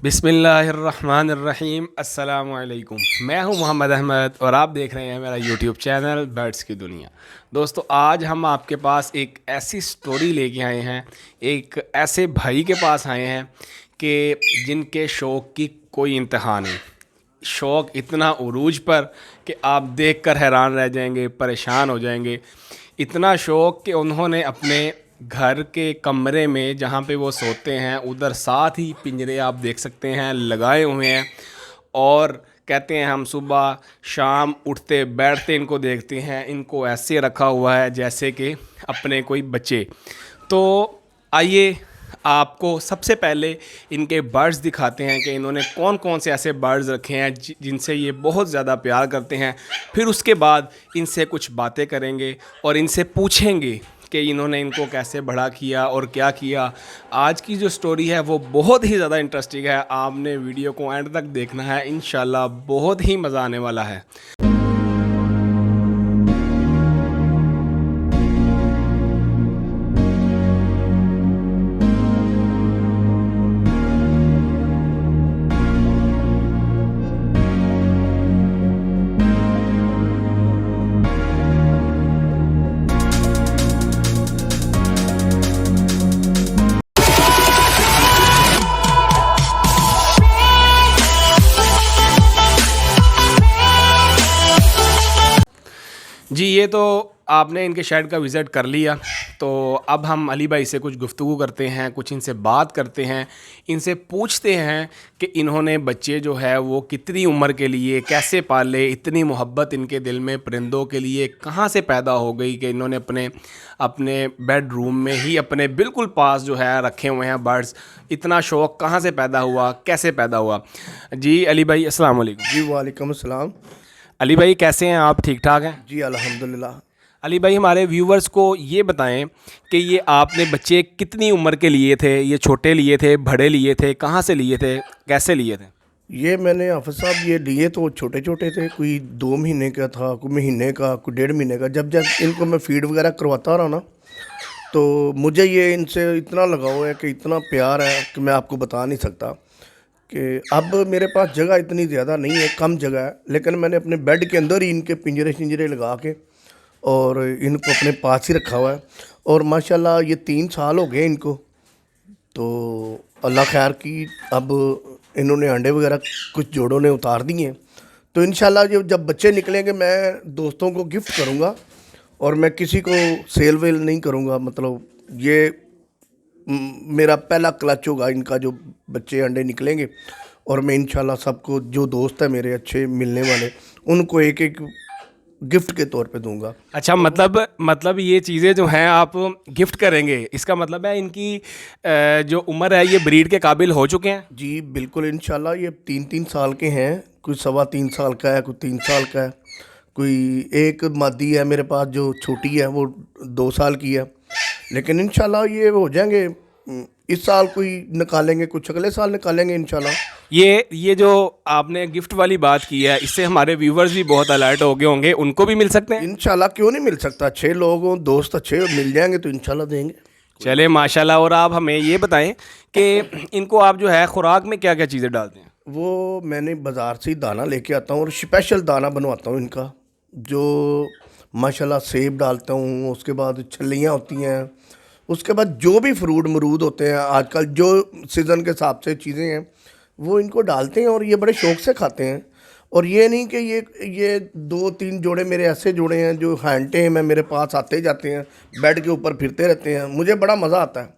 बिस्मिल्लाहिर्रहमानिर्रहीम अस्सलाम वालेकुम। मैं हूं मोहम्मद अहमद और आप देख रहे हैं मेरा यूट्यूब चैनल बर्ड्स की दुनिया। दोस्तों, आज हम आपके पास एक ऐसी स्टोरी लेके आए हैं, एक ऐसे भाई के पास आए हैं कि जिनके शौक़ की कोई इंतहा नहीं। शौक़ इतना उरूज पर कि आप देखकर हैरान रह जाएंगे, परेशान हो जाएंगे। इतना शौक़ कि उन्होंने अपने घर के कमरे में जहाँ पे वो सोते हैं उधर साथ ही पिंजरे आप देख सकते हैं लगाए हुए हैं। और कहते हैं हम सुबह शाम उठते बैठते इनको देखते हैं, इनको ऐसे रखा हुआ है जैसे कि अपने कोई बच्चे। तो आइए आपको सबसे पहले इनके बर्ड्स दिखाते हैं कि इन्होंने कौन कौन से ऐसे बर्ड्स रखे हैं जिनसे ये बहुत ज़्यादा प्यार करते हैं। फिर उसके बाद इनसे कुछ बातें करेंगे और इनसे पूछेंगे कि इन्होंने इनको कैसे बड़ा किया और क्या किया। आज की जो स्टोरी है वो बहुत ही ज़्यादा इंटरेस्टिंग है, आपने वीडियो को एंड तक देखना है, इंशाल्लाह बहुत ही मज़ा आने वाला है। जी, ये तो आपने इनके शेड का विज़िट कर लिया। तो अब हम अली भाई से कुछ गुफ्तगू करते हैं, कुछ इनसे बात करते हैं, इनसे पूछते हैं कि इन्होंने बच्चे जो है वो कितनी उम्र के लिए कैसे पाले, इतनी मोहब्बत इनके दिल में परिंदों के लिए कहाँ से पैदा हो गई कि इन्होंने अपने अपने बेडरूम में ही अपने बिल्कुल पास जो है रखे हुए हैं बर्ड्स। इतना शौक़ कहाँ से पैदा हुआ, कैसे पैदा हुआ? जी अली भाई, अस्सलाम वालेकुम। जी वालेकुम अस्सलाम। अली भाई कैसे हैं आप? ठीक ठाक हैं? जी अल्हम्दुलिल्लाह। अली भाई, हमारे व्यूवर्स को ये बताएं कि ये आपने बच्चे कितनी उम्र के लिए थे? ये छोटे लिए थे, बड़े लिए थे, कहाँ से लिए थे, कैसे लिए थे? ये मैंने हाफिज़ साहब ये लिए तो छोटे छोटे थे, कोई 2 महीने का था, कोई महीने का, कोई 1.5 महीने का। जब जब इनको मैं फीड वगैरह करवाता रहा ना, तो मुझे ये इनसे इतना लगाव है कि इतना प्यार है कि मैं आपको बता नहीं सकता। कि अब मेरे पास जगह इतनी ज़्यादा नहीं है, कम जगह है, लेकिन मैंने अपने बेड के अंदर ही इनके पिंजरे शिंजरे लगा के और इनको अपने पास ही रखा हुआ है। और माशाल्लाह ये 3 साल हो गए इनको। तो अल्लाह खैर की, अब इन्होंने अंडे वगैरह कुछ जोड़ों ने उतार दिए हैं। तो इंशाल्लाह जब बच्चे निकलेंगे मैं दोस्तों को गिफ्ट करूँगा और मैं किसी को सेल वेल नहीं करूँगा। मतलब ये मेरा पहला क्लच होगा इनका, जो बच्चे अंडे निकलेंगे। और मैं इंशाल्लाह सबको जो दोस्त है मेरे अच्छे मिलने वाले, उनको एक एक गिफ्ट के तौर पे दूंगा। अच्छा, मतलब ये चीज़ें जो हैं आप गिफ्ट करेंगे, इसका मतलब है इनकी जो उम्र है ये ब्रीड के काबिल हो चुके हैं? जी बिल्कुल, इंशाल्लाह ये 3-3 साल के हैं। कोई 3.25 साल का है, कोई 3 साल का है, कोई एक मादी है मेरे पास जो छोटी है, वो 2 साल की है। लेकिन इंशाल्लाह ये हो जाएंगे। इस साल कोई निकालेंगे, कुछ अगले साल निकालेंगे इंशाल्लाह। ये जो आपने गिफ्ट वाली बात की है, इससे हमारे व्यूवर्स भी बहुत अलर्ट हो गए होंगे, उनको भी मिल सकते हैं? इंशाल्लाह क्यों नहीं मिल सकता। अच्छे लोग हों, दोस्त अच्छे मिल जाएंगे तो इंशाल्लाह देंगे। चले माशाल्लाह। और आप हमें ये बताएं कि इनको आप जो है खुराक में क्या क्या चीज़ें डालते हैं? वो मैंने बाज़ार से ही दाना लेके आता हूँ और स्पेशल दाना बनवाता हूँ इनका। जो माशाल्लाह सेब डालता हूँ, उसके बाद छल्लियाँ होती हैं, उसके बाद जो भी फ्रूट मरूद होते हैं आजकल जो सीज़न के हिसाब से चीज़ें हैं वो इनको डालते हैं और ये बड़े शौक़ से खाते हैं। और ये नहीं कि ये 2-3 जोड़े मेरे ऐसे जोड़े हैं जो हैंटे हैं, मैं मेरे पास आते जाते हैं, बेड के ऊपर फिरते रहते हैं, मुझे बड़ा मज़ा आता है।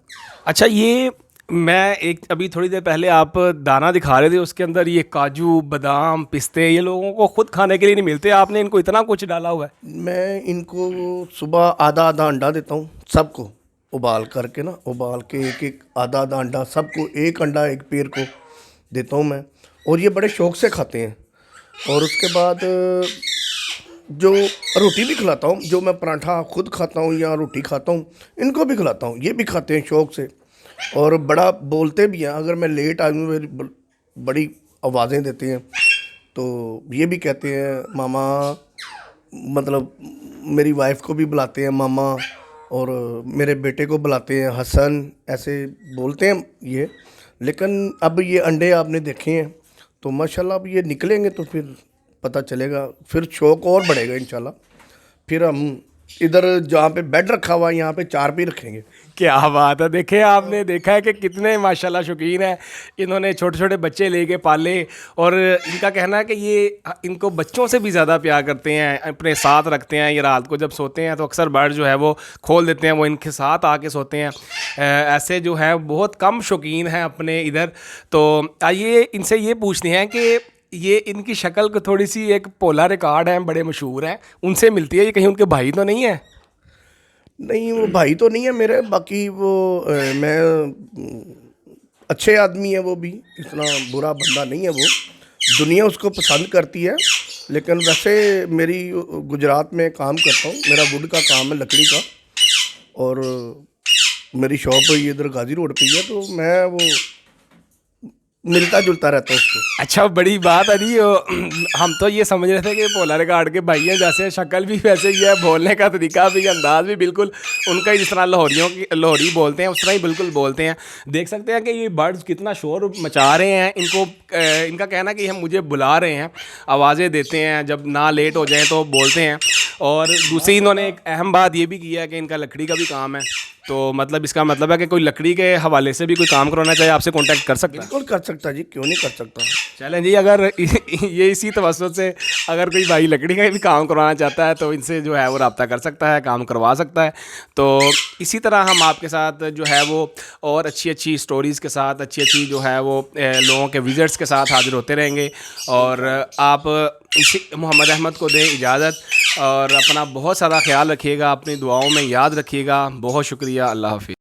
अच्छा, ये मैं एक अभी थोड़ी देर पहले आप दाना दिखा रहे थे, उसके अंदर ये काजू बादाम पिस्ते ये लोगों को खुद खाने के लिए नहीं मिलते, आपने इनको इतना कुछ डाला हुआ है? मैं इनको सुबह आधा आधा अंडा देता हूँ सबको, उबाल करके ना, उबाल के एक एक आधा आधा अंडा सबको, एक अंडा एक पेड़ को देता हूँ मैं। और ये बड़े शौक़ से खाते हैं। और उसके बाद जो रोटी भी खिलाता हूँ, जो मैं पराठा खुद खाता हूँ या रोटी खाता हूँ, इनको भी खिलाता हूँ, ये भी खाते हैं शौक़ से। और बड़ा बोलते भी हैं, अगर मैं लेट आऊँ मेरी बड़ी आवाज़ें देते हैं। तो ये भी कहते हैं मामा, मतलब मेरी वाइफ को भी बुलाते हैं मामा, और मेरे बेटे को बुलाते हैं हसन, ऐसे बोलते हैं ये। لیکن اب یہ انڈے آپ نے دیکھے ہیں تو ماشاءاللہ اب یہ نکلیں گے تو پھر پتہ چلے گا، پھر شوق اور بڑھے گا انشاءاللہ. پھر ہم ادھر جہاں پہ بیڈ رکھا ہوا ہے یہاں پہ 4 بھی رکھیں گے. کیا بات ہے. دیکھیں آپ نے دیکھا ہے کہ کتنے ماشاءاللہ شوقین ہیں. انہوں نے چھوٹے چھوٹے بچے لے کے پالے اور ان کا کہنا ہے کہ یہ ان کو بچوں سے بھی زیادہ پیار کرتے ہیں, اپنے ساتھ رکھتے ہیں. یہ رات کو جب سوتے ہیں تو اکثر برڈ جو ہے وہ کھول دیتے ہیں, وہ ان کے ساتھ آ کے سوتے ہیں. ایسے جو ہیں بہت کم شوقین ہیں اپنے ادھر. تو آئیے ان سے یہ پوچھتے ہیں کہ یہ ان کی شکل کو تھوڑی سی ایک پولا ریکارڈ ہیں, بڑے مشہور ہیں, ان سے ملتی ہے. یہ کہیں ان کے بھائی تو نہیں ہیں؟ نہیں وہ بھائی تو نہیں ہے میرے, باقی وہ میں اچھے آدمی ہے, وہ بھی اتنا برا بندہ نہیں ہے. وہ دنیا اس کو پسند کرتی ہے, لیکن ویسے میری گجرات میں کام کرتا ہوں, میرا ووڈ کا کام ہے, لکڑی کا, اور میری شاپ ہے ادھر غازی روڈ پہ ہی ہے, تو میں وہ ملتا جلتا رہتا ہوں اس کو. اچھا بڑی بات ہے جی. ہم تو یہ سمجھ رہے تھے کہ پولا ریکارڈ کے بھائی ہیں, جیسے شکل بھی ویسے ہی ہے, بولنے کا طریقہ بھی, انداز بھی بالکل ان کا ہی, جس طرح لاہوری بولتے ہیں اس طرح ہی بالکل بولتے ہیں. دیکھ سکتے ہیں کہ یہ برڈز کتنا شور مچا رہے ہیں. ان کا کہنا ہے کہ ہم مجھے بلا رہے ہیں, آوازیں دیتے ہیں, جب نہ لیٹ ہو جائیں تو بولتے ہیں. اور دوسری انہوں نے ایک اہم بات یہ بھی کی ہے کہ ان کا لکڑی کا بھی کام ہے. تو مطلب اس کا مطلب ہے کہ کوئی لکڑی کے حوالے سے بھی کوئی کام کروانا چاہے آپ سے کانٹیکٹ کر سکتا ہے. بالکل کر سکتا جی, کیوں نہیں کر سکتا. چلیں جی, اگر یہ اسی توسط سے اگر کوئی بھائی لکڑی کا بھی کام کروانا چاہتا ہے تو ان سے جو ہے وہ رابطہ کر سکتا ہے, کام کروا سکتا ہے. تو اسی طرح ہم آپ کے ساتھ جو ہے وہ اور اچھی سٹوریز کے ساتھ, اچھی جو ہے وہ لوگوں کے وزٹس کے ساتھ حاضر ہوتے رہیں گے. اور آپ اسی محمد احمد کو دیں اجازت, اور اپنا بہت سارا خیال رکھیے گا, اپنی دعاؤں میں یاد رکھیے گا. بہت شکریہ, اللہ حافظ.